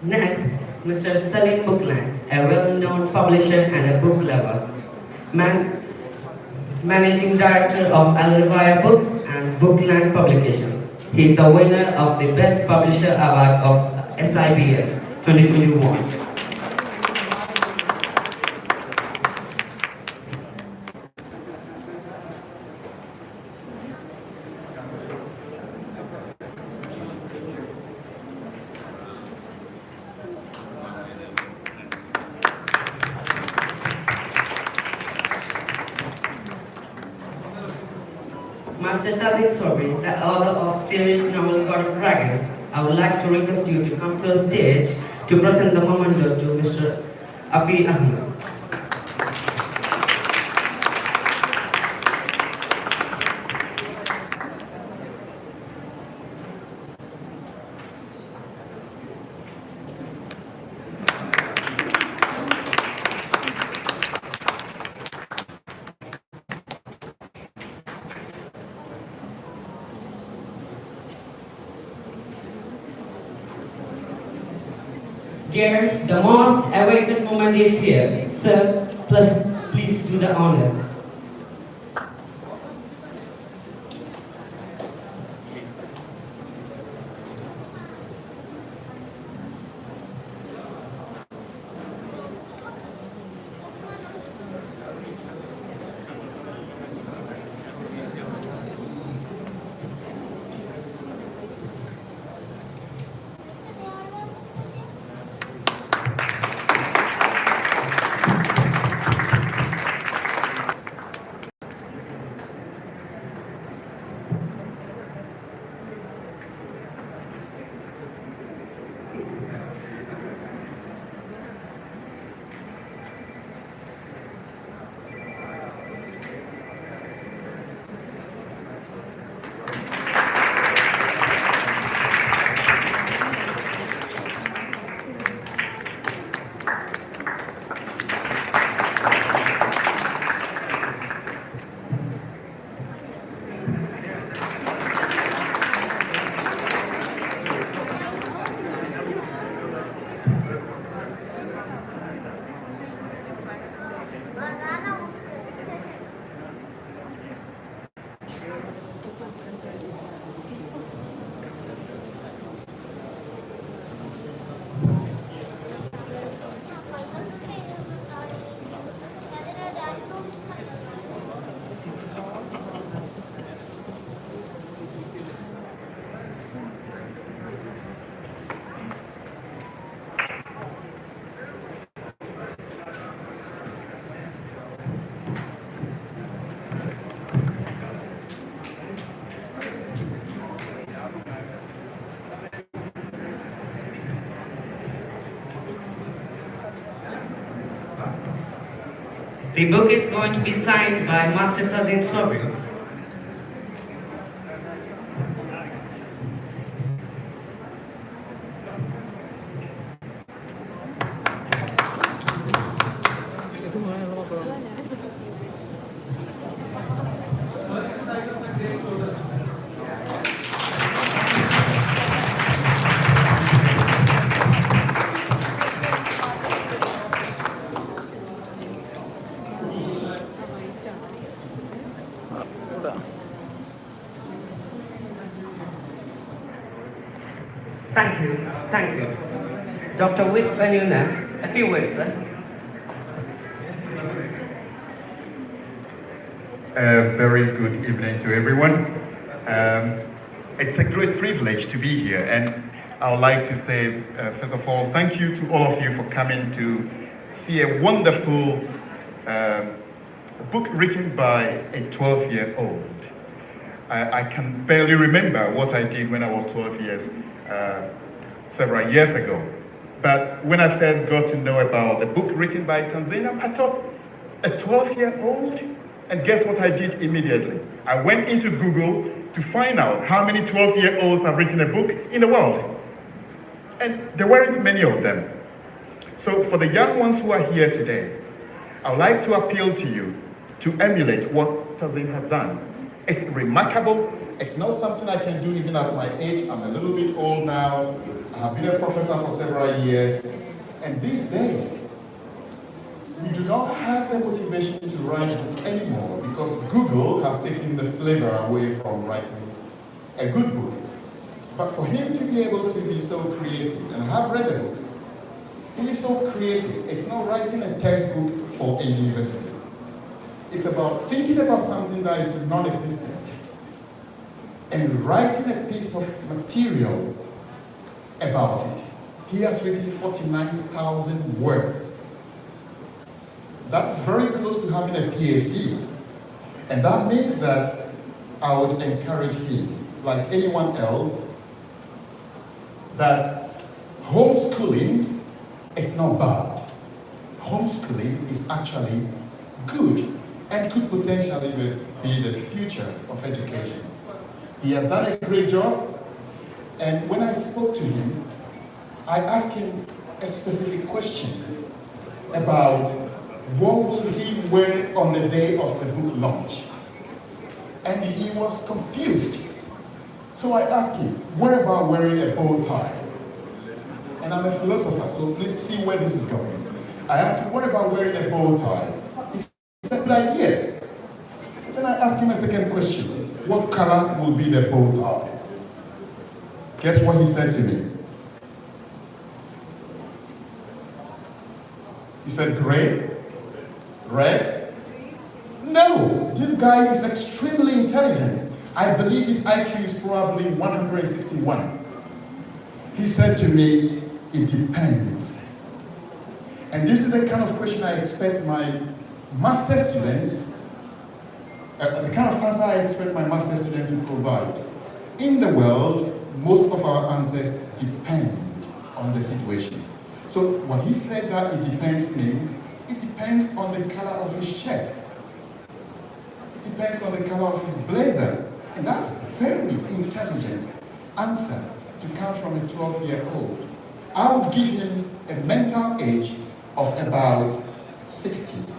Next, Mr. Salim Bookland, a well-known publisher and a book lover, man, Managing Director of Al Riwaya Books and Bookland Publications. He is the winner of the Best Publisher Award of SIBF 2021. Master Tazeen Sobri, the author of series novel God of Dragons, I would like to request you to come to the stage to present the memento to Mr. Afi Ahmed. Dears, the most awaited moment is here. Sir, please do the honor. The book is going to be signed by Master Tazeen Sobri. Thank you. Dr. Wick Benuna, a few words, sir. A very good evening to everyone. It's a great privilege to be here, and I would like to say, first of all, thank you to all of you for coming to see a wonderful book written by a 12-year-old. I can barely remember what I did when I was 12 years, several years ago. But when I first got to know about the book written by Tazeen, I thought, a 12-year-old? And guess what I did immediately? I went into Google to find out how many 12-year-olds have written a book in the world. And there weren't many of them. So for the young ones who are here today, I would like to appeal to you to emulate what Tazeen has done. It's remarkable, It's not something I can do even at my age. I'm a little bit old now. I have been a professor for several years. And these days, we do not have the motivation to write books anymore because Google has taken the flavor away from writing a good book. But for him to be able to be so creative, and I have read the book, he is so creative. It's not writing a textbook for a university. It's about thinking about something that is non-existent and writing a piece of material about it. He has written 49,000 words. That is very close to having a PhD. And that means that I would encourage him, like anyone else, that homeschooling, it's not bad. Homeschooling is actually good and could potentially be the future of education. He has done a great job, and when I spoke to him, I asked him a specific question about what will he wear on the day of the book launch. And he was confused. So I asked him, what about wearing a bow tie? And I'm a philosopher, so please see where this is going. I asked him, what about wearing a bow tie? He said, good idea. But then I asked him a second question, what color will be the bow tie? Guess what he said to me? He said, gray? Red? No, this guy is extremely intelligent. I believe his IQ is probably 161. He said to me, it depends. And this is the kind of question I expect my master students, the kind of answer I expect my master students to provide. In the world, most of our answers depend on the situation. So what he said that it depends means, it depends on the color of his shirt. It depends on the color of his blazer. And that's a very intelligent answer to come from a 12-year-old. I would give him a mental age of about 60.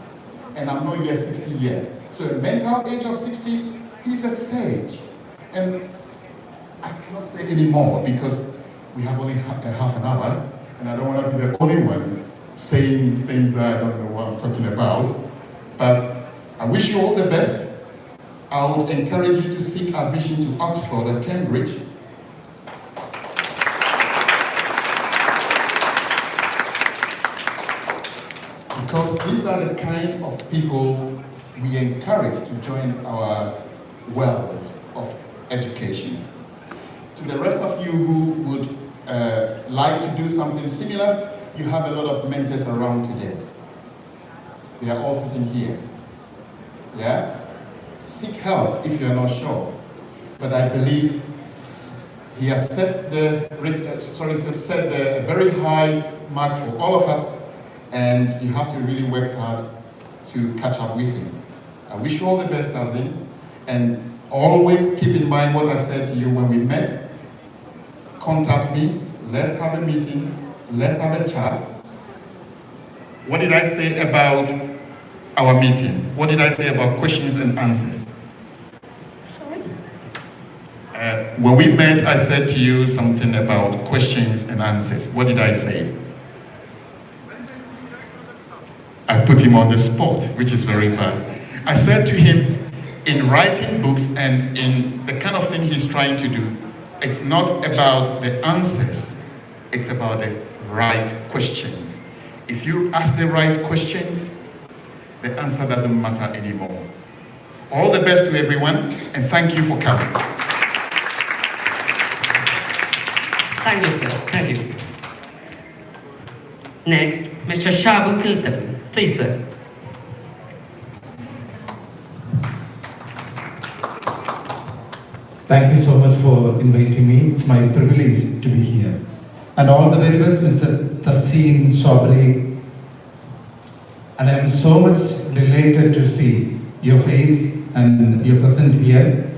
And I'm not yet 60 yet. So a mental age of 60, he's a sage. And I cannot say anymore because we have only half an hour. And I don't want to be the only one saying things that I don't know what I'm talking about. But I wish you all the best. I would encourage you to seek admission to Oxford and Cambridge. Because these are the kind of people we encourage to join our world of education. To the rest of you who would like to do something similar, you have a lot of mentors around today. They are all sitting here. Yeah? Seek help if you are not sure. But I believe he has set the very high mark for all of us, and you have to really work hard to catch up with him. I wish you all the best, Tazeen, and always keep in mind what I said to you when we met. Contact me, let's have a meeting, let's have a chat. What did I say about our meeting? What did I say about questions and answers? Sorry? When we met, I said to you something about questions and answers. What did I say? I put him on the spot, which is very bad. I said to him, in writing books and in the kind of thing he's trying to do, it's not about the answers, it's about the right questions. If you ask the right questions, the answer doesn't matter anymore. All the best to everyone, and thank you for coming. Thank you, sir. Thank you. Next, Mr. Shabu Kiltan. Please, sir. Thank you so much for inviting me. It's my privilege to be here. And all the very best, Mr. Tazeen Swabri. And I am so much delighted to see your face and your presence here.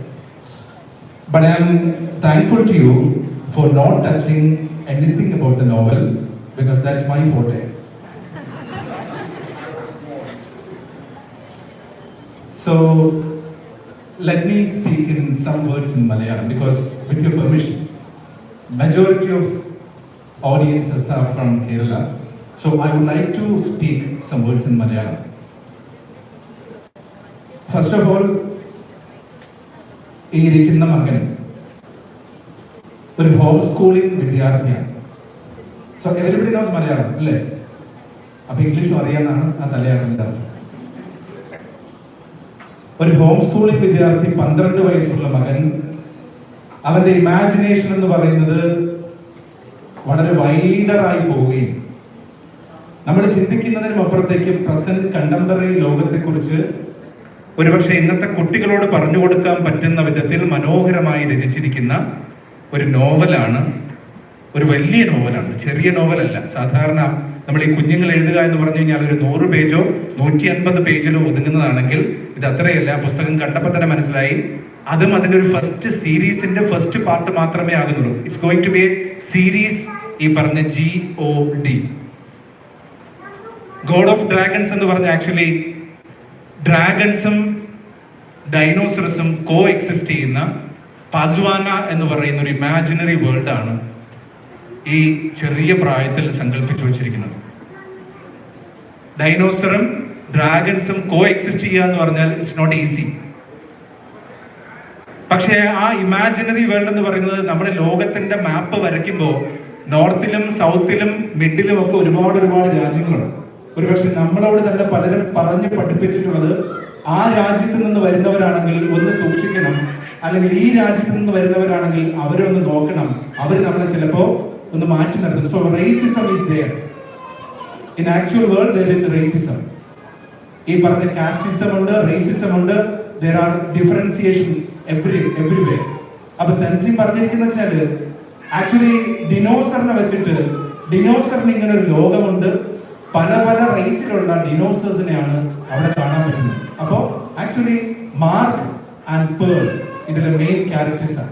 But I am thankful to you for not touching anything about the novel, because that's my forte. So, let me speak in some words in Malayalam because, with your permission, majority of audiences are from Kerala, so I would like to speak some words in Malayalam. First of all, ഈ ഇരിക്കുന്ന മകൻ ഒരു home schooling വിദ്യാർത്ഥിയാണ്. So everybody nose Malayalam അല്ലേ? അപ്പൊ ഇംഗ്ലീഷും അറിയാമെന്നാണ് ആ തലയാട്ടിന്റെ അർത്ഥം. ഒരു ഹോം സ്കൂളിംഗ് വിദ്യാർത്ഥി, 12 വയസ്സുള്ള മകൻ, അവന്റെ ഇമാജിനേഷൻ എന്ന് പറയുന്നത് വളരെ വൈഡറായി പോവുകയും നമ്മൾ ചിന്തിക്കുന്നതിനും അപ്പുറത്തേക്ക് പ്രസന്റ് കണ്ടംപററി ലോകത്തെക്കുറിച്ച് ഒരുപക്ഷെ ഇന്നത്തെ കുട്ടികളോട് പറഞ്ഞു കൊടുക്കാൻ പറ്റുന്ന വിധത്തിൽ മനോഹരമായി രചിച്ചിരിക്കുന്ന ഒരു നോവലാണ്. ഒരു വലിയ നോവലാണ്, ചെറിയ നോവലല്ല. സാധാരണ നമ്മൾ ഈ കുഞ്ഞുങ്ങൾ എഴുതുക എന്ന് പറഞ്ഞു കഴിഞ്ഞാൽ ഒരു 100 പേജോ 150 പേജിലോ ഒതുങ്ങുന്നതാണെങ്കിൽ ഇത് അത്രയല്ല. പുസ്തകം കണ്ടപ്പോൾ തന്നെ മനസ്സിലായി, അതും അതിന്റെ ഒരു ഫസ്റ്റ് സീരീസിന്റെ ഫസ്റ്റ് പാർട്ട് മാത്രമേ ആകുന്നുള്ളൂ. It's going to be a series. ഈ പറഞ്ഞ GOD, ഗോഡ് ഓഫ് ഡ്രാഗൺസ് എന്ന് പറഞ്ഞ, ആക്ച്വലി ഡ്രാഗൺസും ഡൈനോസറസും കോ എക്സിസ്റ്റ് ചെയ്യുന്ന പാസ്വാന എന്ന് പറയുന്ന ഒരു ഇമാജിനറി വേൾഡ് ആണ് ഈ ചെറിയ പ്രായത്തിൽ സങ്കല്പിച്ചു വച്ചിരിക്കുന്നത്. ഡൈനോസറും ഡ്രാഗൺസും കോ എക്സിസ്റ്റ് ചെയ്യുക എന്ന് പറഞ്ഞാൽ ഇറ്റ്സ് നോട്ട് ഈസി. പക്ഷേ ആ ഇമാജിനറി വേൾഡ് എന്ന് പറയുന്നത് നമ്മുടെ ലോകത്തിന്റെ മാപ്പ് വരയ്ക്കുമ്പോൾ നോർത്തിലും സൗത്തിലും മിഡിലും ഒക്കെ ഒരുപാട് രാജ്യങ്ങളുണ്ട്. ഒരുപക്ഷെ നമ്മളോട് തന്നെ പലരും പറഞ്ഞ് പഠിപ്പിച്ചിട്ടുള്ളത്, ആ രാജ്യത്ത് നിന്ന് വരുന്നവരാണെങ്കിൽ ഒന്ന് സൂക്ഷിക്കണം, അല്ലെങ്കിൽ ഈ രാജ്യത്ത് നിന്ന് വരുന്നവരാണെങ്കിൽ അവരെ ഒന്ന് നോക്കണം, അവർ നമ്മളെ ചിലപ്പോ ഒന്ന് മാറ്റി നിർത്തും. So racism is there. In actual world there is racism. ഈ പറഞ്ഞ കാസ്റ്റിസം ഉണ്ട്, റേസിസം ഉണ്ട്, ദേർ ആർ ഡിഫറൻസിയേഷൻ എവ്രിവേ. അപ്പൊ തൻസീം പറഞ്ഞിരിക്കുന്ന വെച്ചാല് ആക്ച്വലി ഡിനോസറിനെ വെച്ചിട്ട്, ഡിനോസറിന് ഇങ്ങനെ ഒരു ലോകമുണ്ട്, പല റേസിലുള്ള ഡിനോസേഴ്സിനെയാണ് അവിടെ കാണാൻ പറ്റുന്നത്. അപ്പോൾ ആക്ച്വലി മാർക്ക് ആൻഡ് പേൾ ഇതിലെ മെയിൻ ക്യാരക്ടേഴ്സ് ആണ്.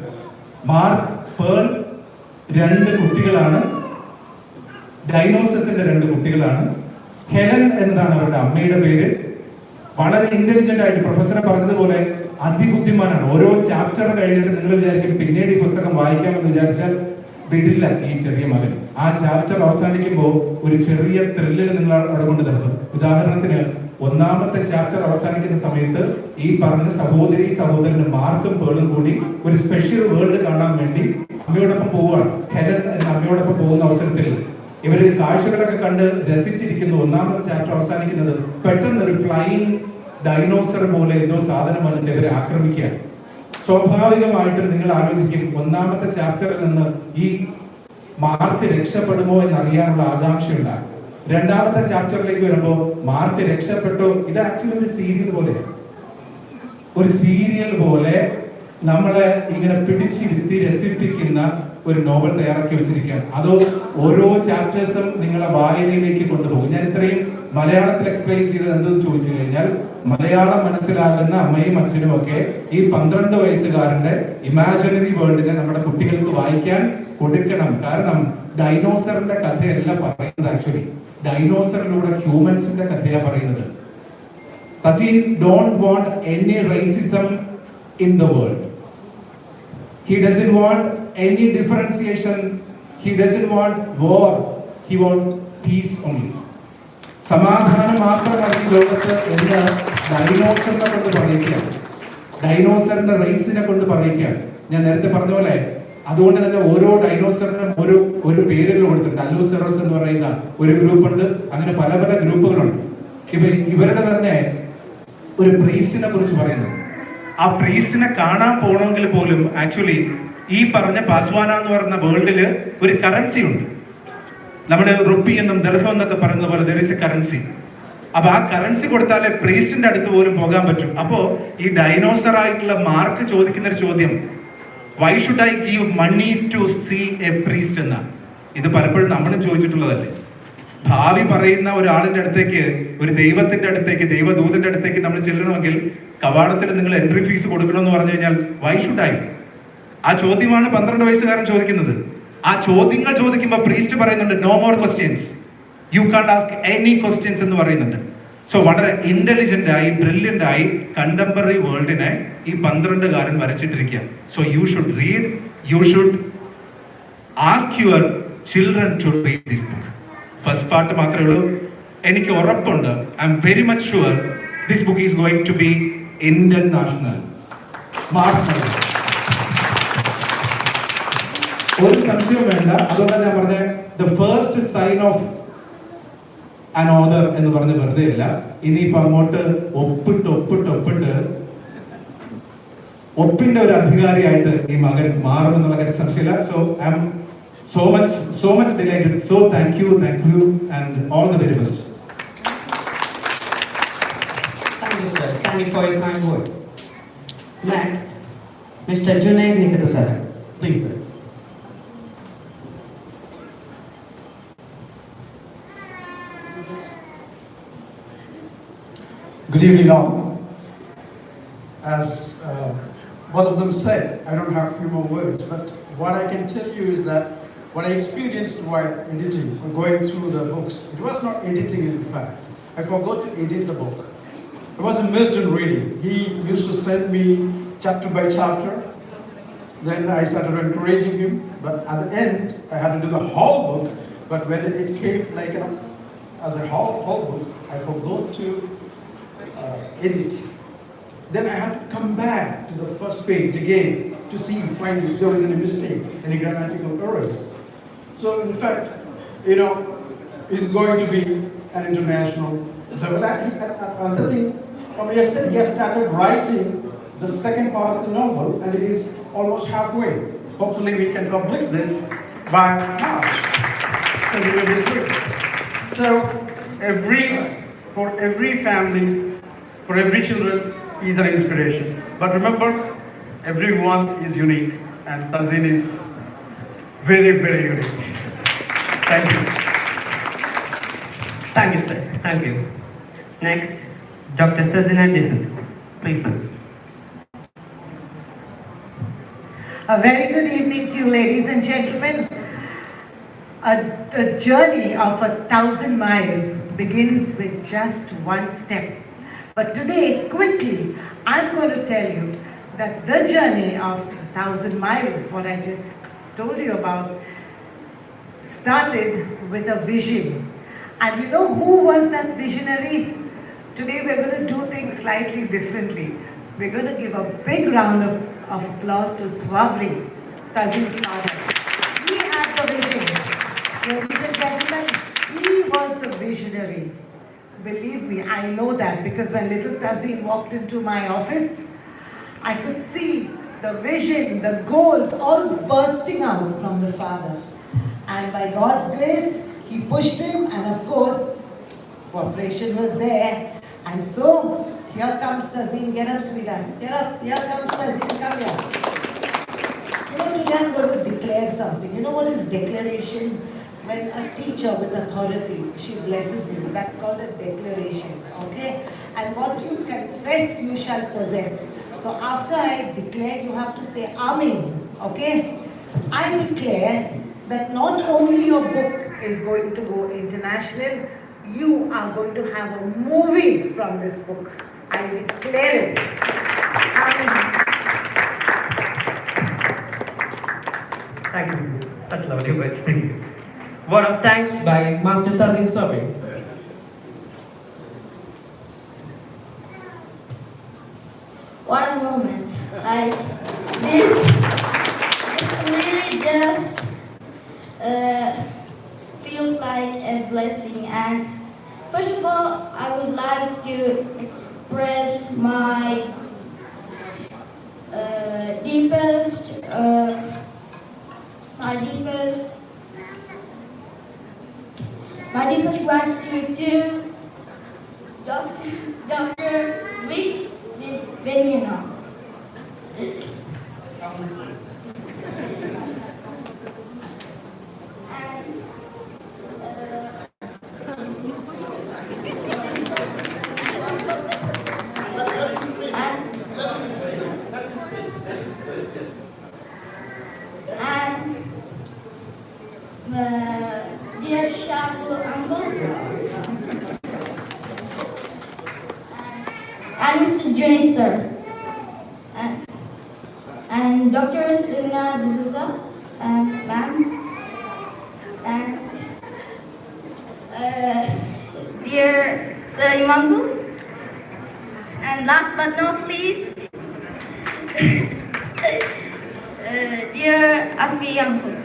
മാർക്ക്, പേൾ 2 കുട്ടികളാണ്, ഡൈനോസേഴ്സിന്റെ 2 കുട്ടികളാണ്. ഹെലൻ എന്നതാണ് അവരുടെ അമ്മയുടെ പേര്. വളരെ ഇന്റലിജന്റ് ആയിട്ട്, പ്രൊഫസറെ പറഞ്ഞതുപോലെ അതിബുദ്ധിമാനാണ്. ഓരോ ചാപ്റ്റർ കഴിഞ്ഞിട്ട് നിങ്ങൾ വിചാരിക്കും പിന്നീട് ഈ പുസ്തകം വായിക്കാമെന്ന് വിചാരിച്ചാൽ വിടില്ല ഈ ചെറിയ മകൻ. ആ ചാപ്റ്റർ അവസാനിക്കുമ്പോൾ ഒരു ചെറിയ ത്രില്ലിൽ നിങ്ങൾ അവിടെ കൊണ്ട് നിർത്തും. ഉദാഹരണത്തിന് 1ാമത്തെ ചാപ്റ്റർ അവസാനിക്കുന്ന സമയത്ത് ഈ പറഞ്ഞ സഹോദരനും മാർക്കും പേളും കൂടി ഒരു സ്പെഷ്യൽ വേൾഡ് കാണാൻ വേണ്ടി അമ്മയോടൊപ്പം പോവുകയാണ്. ഹെലൻ എന്ന അമ്മയോടൊപ്പം പോകുന്ന അവസരത്തിൽ ഇവര് കാഴ്ചകളൊക്കെ കണ്ട് രസിച്ചിരിക്കുന്നു. 1ാമത്തെ ചാപ്റ്റർ അവസാനിക്കുന്നത് പെട്ടെന്ന് ഒരു ഫ്ലൈയിങ് ഡൈനോസർ പോലെ എന്തോ സാധനം വന്നിട്ട് ഇവരെ ആക്രമിക്കുകയാണ്. സ്വാഭാവികമായിട്ടും നിങ്ങൾ ആലോചിക്കും, 1ാമത്തെ ചാപ്റ്ററിൽ നിന്ന് ഈ മാർക്ക് രക്ഷപ്പെടുമോ എന്നറിയാനുള്ള ആകാംക്ഷയുണ്ടാകും. 2ാമത്തെ ചാപ്റ്ററിലേക്ക് വരുമ്പോൾ മാർക്ക് രക്ഷപ്പെട്ടോ? ഇത് ആക്ച്വലി ഒരു സീരിയൽ പോലെയാണ്. ഒരു സീരിയൽ പോലെ നമ്മളെ ഇങ്ങനെ പിടിച്ചിരുത്തി രസിപ്പിക്കുന്ന ഒരു നോവൽ തയ്യാറാക്കി വെച്ചിരിക്കുകയാണ്. അതോ ഓരോ ചാപ്റ്റേഴ്സും നിങ്ങളെ വായനയിലേക്ക് കൊണ്ടുപോകും. ഞാൻ ഇത്രയും മലയാളത്തിൽ എക്സ്പ്ലെയിൻ ചെയ്തത് എന്തെന്ന് ചോദിച്ചു കഴിഞ്ഞാൽ, മലയാളം മനസ്സിലാകുന്ന അമ്മയും അച്ഛനും ഒക്കെ ഈ 12 വയസ്സുകാരന്റെ ഇമാജിനറി വേൾഡിനെ നമ്മുടെ കുട്ടികൾക്ക് വായിക്കാൻ കൊടുക്കണം. കാരണം ഡൈനോസറിന്റെ കഥയല്ല പറയുന്നത്, ആക്ച്വലി ഡൈനോസറിലൂടെ ഹ്യൂമൻസിന്റെ കഥയാണ് പറയുന്നത്. Tazeen don't want any racism in the world. He doesn't want any differentiation. He doesn't want war. He wants peace only. സമാധാനം മാത്രമാണ് ഈ ലോകത്ത് എന്ന് ഡൈനോസറിനെ കൊണ്ട് പറയുകയാണ്. ഡൈനോസറിന്റെ റേസിനെ കൊണ്ട് പറയുകയാണ്. ഞാൻ നേരത്തെ പറഞ്ഞ പോലെ അതുകൊണ്ട് തന്നെ ഓരോ ഡൈനോസറിനും ഒരു പേരുകൾ കൊടുത്തിട്ടുണ്ട്. അലോസെറസ് എന്ന് പറയുന്ന ഒരു ഗ്രൂപ്പ് ഉണ്ട്. അങ്ങനെ പല ഗ്രൂപ്പുകളുണ്ട്. ഇവരുടെ തന്നെ ഒരു പ്രീസ്റ്റിനെ കുറിച്ച് പറയുന്നത്, ആ പ്രീസ്റ്റിനെ കാണാൻ പോകണമെങ്കിൽ പോലും ആക്ച്വലി ഈ പറഞ്ഞ പാസ്വാന എന്ന് പറയുന്ന വേൾഡില് ഒരു കറൻസി ഉണ്ട്. നമ്മുടെ റുപ്പി എന്നും ദർഹം എന്നൊക്കെ പറയുന്നത് പോലെ there is a currency. അപ്പൊ ആ കറൻസി കൊടുത്താലേ പ്രീസ്റ്റിന്റെ അടുത്ത് പോലും പോകാൻ പറ്റും. അപ്പോ ഈ ഡൈനോസർ ആയിട്ടുള്ള മാർക്ക് ചോദിക്കുന്ന ഒരു ചോദ്യം, why should I give money to see a priest എന്ന, ഇത് പലപ്പോഴും നമ്മളും ചോദിച്ചിട്ടുള്ളതല്ലേ. ഭാവി പറയുന്ന ഒരാളിന്റെ അടുത്തേക്ക്, ഒരു ദൈവത്തിന്റെ അടുത്തേക്ക്, ദൈവദൂതന്റെ അടുത്തേക്ക് നമ്മൾ ചെല്ലണമെങ്കിൽ കവാടത്തിൽ നിങ്ങൾ എൻട്രി ഫീസ് കൊടുക്കണമെന്ന് പറഞ്ഞു കഴിഞ്ഞാൽ വൈ ഷുഡ് ഐ? ആ ചോദ്യമാണ് 12 വയസ്സുകാരൻ ചോദിക്കുന്നത്. ആ ചോദ്യങ്ങൾ ചോദിക്കുമ്പോൾ പ്രീസ്റ്റ് പറയുന്നുണ്ട്, no more questions, you can't ask any questions എന്ന് പറയുന്നുണ്ട്. സോ വളരെ ഇന്റലിജന്റ് ആയി ബ്രില്യൻ്റ് ആയി കണ്ടംപററി വേൾഡിനെ ഈ 12-കാരൻ വരച്ചിട്ടിരിക്കുക. So you should read, you should ask your children to read this book. First part മാത്രമേ ഉള്ളൂ. എനിക്ക് ഉറപ്പുണ്ട്, I am very much sure this book is going to be international. ഒരു സംശയവും വേണ്ട. അതുകൊണ്ടാണ് ഞാൻ പറഞ്ഞ the first sign of an author എന്ന് പറഞ്ഞ് വെറുതെ ഇല്ല. ഇനിയിപ്പോ അങ്ങോട്ട് ഒപ്പിന്റെ ഒരു അധികാരിയായിട്ട് ഈ മകൻ മാറുമെന്നുള്ള കാര്യം സംശയമില്ല. So I M so much delighted. So thank you and all the very best. Thank you, sir. Thank you for your kind words. Next, Mr. Junaid Nikadutara. Please, sir. Good evening all. As both of them said, I don't have a few more words, but what I can tell you is that what I experienced while editing or going through the books, it was not editing in fact. I forgot to edit the book. I was immersed in reading. He used to send me chapter by chapter. Then I started encouraging him, but at the end, I had to do the whole book. But when it came like as a whole book, I forgot to edit. Then I had to come back to the first page again to find if there was any mistake, any grammatical errors. So in fact, it's going to be an international level. Another thing, he has started writing the second part of the novel, and it is almost halfway. Hopefully we can publish this by March 2023. So for every family, for every children, he is an inspiration. But remember, everyone is unique, and Tazeen is very, very unique. Thank you. Thank you, sir. Thank you. Next, Dr. Tazeen D'Souza. Please, ma'am. A very good evening to you, ladies and gentlemen. The journey of 1,000 miles begins with just one step. But today, quickly, I'm going to tell you that the journey of 1,000 miles, what I just told you about, started with a vision. And you know who was that visionary? Today we're going to do things slightly differently. We're going to give a big round of applause to Swabri, Tazeen's father. He had the vision. Ladies and gentlemen, he was the visionary. Believe me, I know that because when little Tazeen walked into my office, I could see the vision, the goals all bursting out from the father. And by God's grace, he pushed him, and of course, cooperation was there. And so, here comes Tazeen. Get up, sweetheart. Get up. Here comes Tazeen. Come here. Today I'm going to declare something. You know what is declaration? When a teacher with authority, she blesses you. That's called a declaration, okay? And what you confess, you shall possess. So after I declare, you have to say Amen, okay? I declare that not only your book is going to go international, you are going to have a movie from this book. I declare it. Amen. Thank you. Such lovely words. Thank you. Word of thanks by Master Tazeen Swabri. What a moment. Like, this really just feels like a blessing. And first of all, I would like to express my deepest gratitude to Dr. Vic Venuna. Dear Shabu uncle, Junaid sir, and Dr. Selena D'Souza, ma'am, and dear Sir Imangu, and last but not least, dear Afi uncle.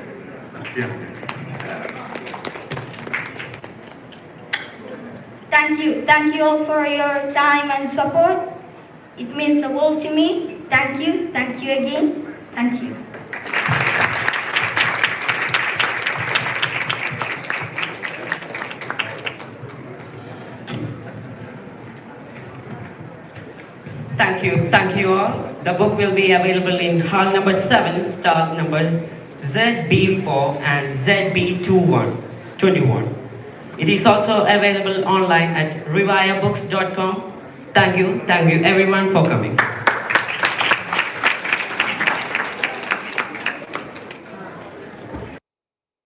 Yeah. Thank you all for your time and support. It means the world to me. Thank you again, thank you. Thank you all. The book will be available in hall number 7, stall number ZB4 and ZB21. It is also available online at revayabooks.com. Thank you everyone for coming.